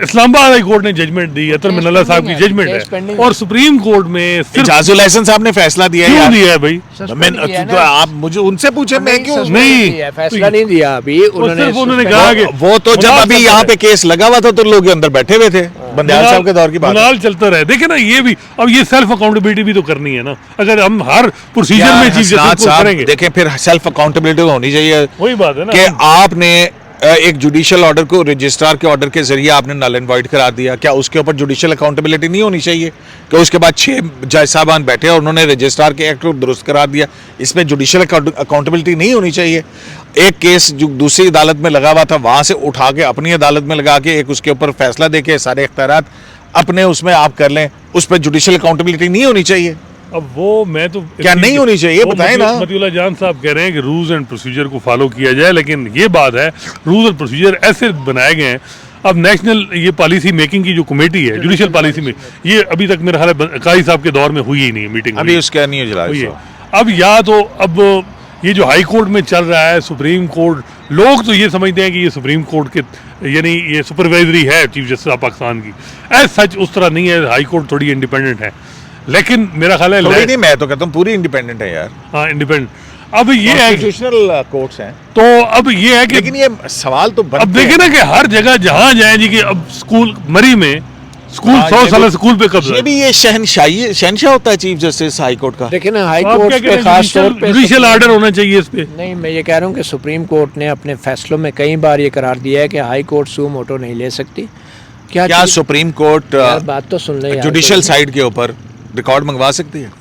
इस्लामाबाद हाई कोर्ट ने जजमेंट दी, अतर Case मिनल्ला साहब की pending है, जजमेंट case है, pending और सुप्रीम कोर्ट में सिर्फ इजाजुल हसन साहब ने फैसला दिया है क्यों यार। दिया है भाई? Suspend किया है तो ना। आप मुझे उनसे पूछे, मैं क्यों? suspend नहीं। किया है, फैसला नहीं दिया अभी सिर्फ उन्होंने suspend कहा किया। कि वो तो जब मुनाल अभी चलता यहाँ रहे। पे केस लगा हुआ था तो लोग अंदर बैठे हुए थे, बंदयाल साहब के दौर की बात है। मुनाल चलता रहे। देखिए ना, ये भी अब ये सेल्फ अकाउंटेबिलिटी भी तो करनी है ना। अगर हम हर प्रोसीजर यार, में चीफ हसनात जस्टिस को साहब, करेंगे, देखें फिर सेल्फ अकाउंटेबिलिटी होनी चाहिए वही बात है ना। कि आपने एक जुडिशल ऑर्डर को रजिस्ट्रार के ऑर्डर के जरिए आपने नल एंड वॉइड करा दिया, क्या उसके ऊपर जुडिशल अकाउंटेबिलिटी नहीं होनी चाहिए कि उसके बाद 6 जज साहबान बैठे और उन्होंने रजिस्ट्रार के एक्ट को दुरुस्त करा दिया, इसमें जुडिशल अकाउंटेबिलिटी नहीं होनी चाहिए? एक केस जो दूसरी अदालत में लगा हुआ था वहाँ से उठा के अपनी अदालत में लगा के एक उसके ऊपर फैसला दे के सारे इख्तियारात अपने उसमें आप कर लें, उस पर जुडिशल अकाउंटेबिलिटी नहीं होनी चाहिए? अब वो मैं तो क्या नहीं होनी चाहिए, बताएं ना। मतीउल्लाह जान साहब कह रहे हैं कि रूल्स एंड प्रोसीजर को फॉलो किया जाए, लेकिन ये बात है रूल्स एंड प्रोसीजर ऐसे बनाए गए हैं। अब नेशनल ये पॉलिसी मेकिंग की जो कमेटी है जुडिशल पॉलिसी में, ये अभी तक मेरा ख्याल है काजी साहब के दौर में हुई ही नहीं मीटिंग, अभी उसका नहीं हुई है। उजला। अब या तो अब ये जो हाई कोर्ट में चल रहा है, सुप्रीम कोर्ट, लोग तो ये समझते हैं कि ये सुप्रीम कोर्ट के यानी ये सुपरवाइजरी है चीफ जस्टिस ऑफ पाकिस्तान की, एज सच उस तरह नहीं है। हाई कोर्ट थोड़ी इंडिपेंडेंट है, लेकिन मेरा ख्याल है नहीं, मैं तो कहता हूँ पूरी इंडिपेंडेंट है यार। हाँ इंडिपेंडेंट। अब ये है कॉन्स्टिट्यूशनल कोर्ट्स हैं, तो अब ये है कि लेकिन ये सवाल तो अब देखे ना कि हर जगह जहाँ जाए जी कि अब स्कूल मरी में स्कूल 100 साल स्कूल पे कब्जा ये भी ये शहनशाह होता है चीफ जस्टिस हाई कोर्ट का। देखिए ना, हाई तो आप कोर्ट क्या कह पे रहे खास तौर हैं पे जुडिशियल ऑर्डर होना चाहिए इस पे? नहीं, मैं ये कह रहा हूँ कि सुप्रीम कोर्ट ने अपने फैसलों में कई बार ये करार दिया है कि हाई कोर्ट सू मोटो नहीं ले सकती। क्या सुप्रीम कोर्ट यार बात तो सुन ले यार, जुडिशियल साइड के ऊपर रिकॉर्ड मंगवा सकती है?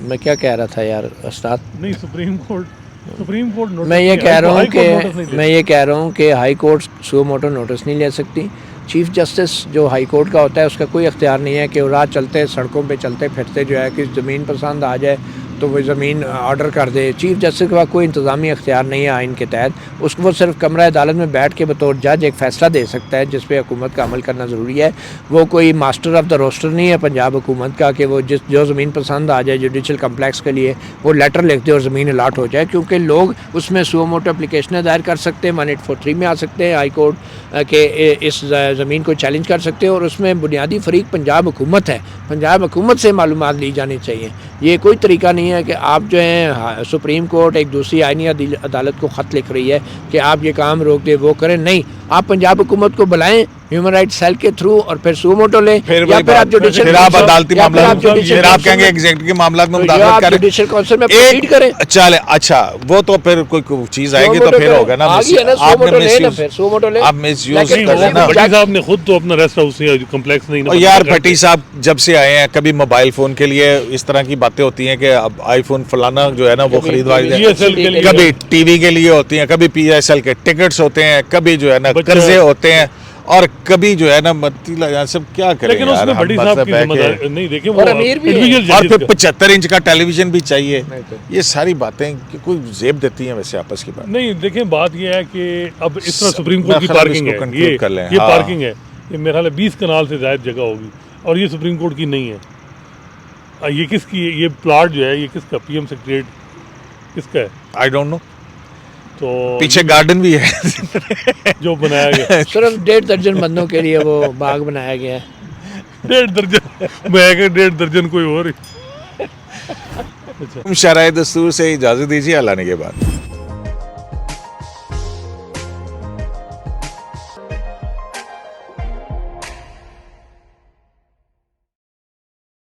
मैं क्या कह रहा था यार उस्ताद, नहीं सुप्रीम कोर्ट नोटिस मैं ये नहीं, कह रहा हूँ हाई कोर्ट नोटिस नहीं कि दे मैं ये कह रहा हूँ कि हाई कोर्ट सू मोटो नोटिस नहीं ले सकती। चीफ जस्टिस जो हाई कोर्ट का होता है उसका कोई अख्तियार नहीं है कि वो रात चलते सड़कों पे चलते फिरते जो है कि ज़मीन पसंद आ जाए तो वो ज़मीन ऑर्डर कर दे। चीफ जस्टिस के पास कोई इंतज़ामी अख्तियार नहीं है आइन के तहत। उसको वो सिर्फ कमरा अदालत में बैठ के बतौर जज एक फ़ैसला दे सकता है जिस पे हुकूमत का अमल करना ज़रूरी है। वो कोई मास्टर ऑफ द रोस्टर नहीं है पंजाब हुकूमत का कि वो जो ज़मीन पसंद आ जाए जुडिशल कम्प्लेक्स के लिए वो लेटर लिख दे और ज़मीन अलाट हो जाए, क्योंकि लोग उसमें सुओ मोटो एप्लीकेशन दायर कर सकते हैं, 1843 में आ सकते हैं हाई कोर्ट के इस ज़मीन को चैलेंज कर सकते हैं और उसमें बुनियादी फ़रीक पंजाब हुकूमत है। पंजाब हुकूमत से मालूमात ली जानी चाहिए। ये कोई तरीका नहीं है कि आप जो हैं सुप्रीम कोर्ट एक दूसरी आइनी अदालत को ख़त लिख रही है कि आप ये काम रोक दे वो करें। नहीं, आप पंजाब हुकूमत को बुलाएं ह्यूमन राइट सेल के थ्रू और फिर सू मोटो लें, या फिर आप जुडिशियल फिर आप अदालती मामला फिर आप कहेंगे एग्जीक्यूटिव के मामला में मुदाखलत करें, जुडिशियल काउंसिल में प्रोसीड करें। चले अच्छा वो तो फिर कोई चीज आएगी तो फिर होगा ना, आपने मिसयूज आप मिसयूज कर रहे हैं ना। भट्टी साहब ने खुद तो अपना रेस्ट हाउस कम्प्लेक्स नहीं और यार भट्टी साहब जब से आए हैं कभी मोबाइल फोन के लिए इस तरह की बातें होती हैं कि अब आईफोन फलाना जो है ना वो खरीदवा, कभी टीवी के लिए होती हैं, कभी PSL के टिकट्स होते हैं, कभी जो है ना कर्जे होते हैं और कभी जो है ना मतलब सब क्या करें। लेकिन यार, उसमें बड़ी साहब की जिम्मेदारी नहीं, देखिए वो और अमीर भी individual और judges फिर का- 75 इंच का टेलीविजन भी चाहिए। ये सारी बातें कोई जेब देती हैं वैसे आपस की बात। नहीं देखें बात ये है कि अब इस तरह सुप्रीम मैं कोर्ट की ख्याल पार्किंग इसको है, conclude कर लें। ये हाँ। पार्किंग है, ये मेरे ख्याल है 20 कनाल से ज़्यादा जगह होगी और ये सुप्रीम कोर्ट की नहीं है। ये किसकी है? ये प्लाट जो है ये किसका, PM सेक्रेटरीट किसका है? आई डोंट नो, तो पीछे गार्डन भी है जो बनाया गया सिर्फ 1.5 दर्जन बंदों के लिए वो बाग बनाया गया है। 1.5 दर्जन मैं 1.5 दर्जन कोई और ही। शराय दस्तूर से इजाज़त दीजिए, अल्लाह ने के बाद।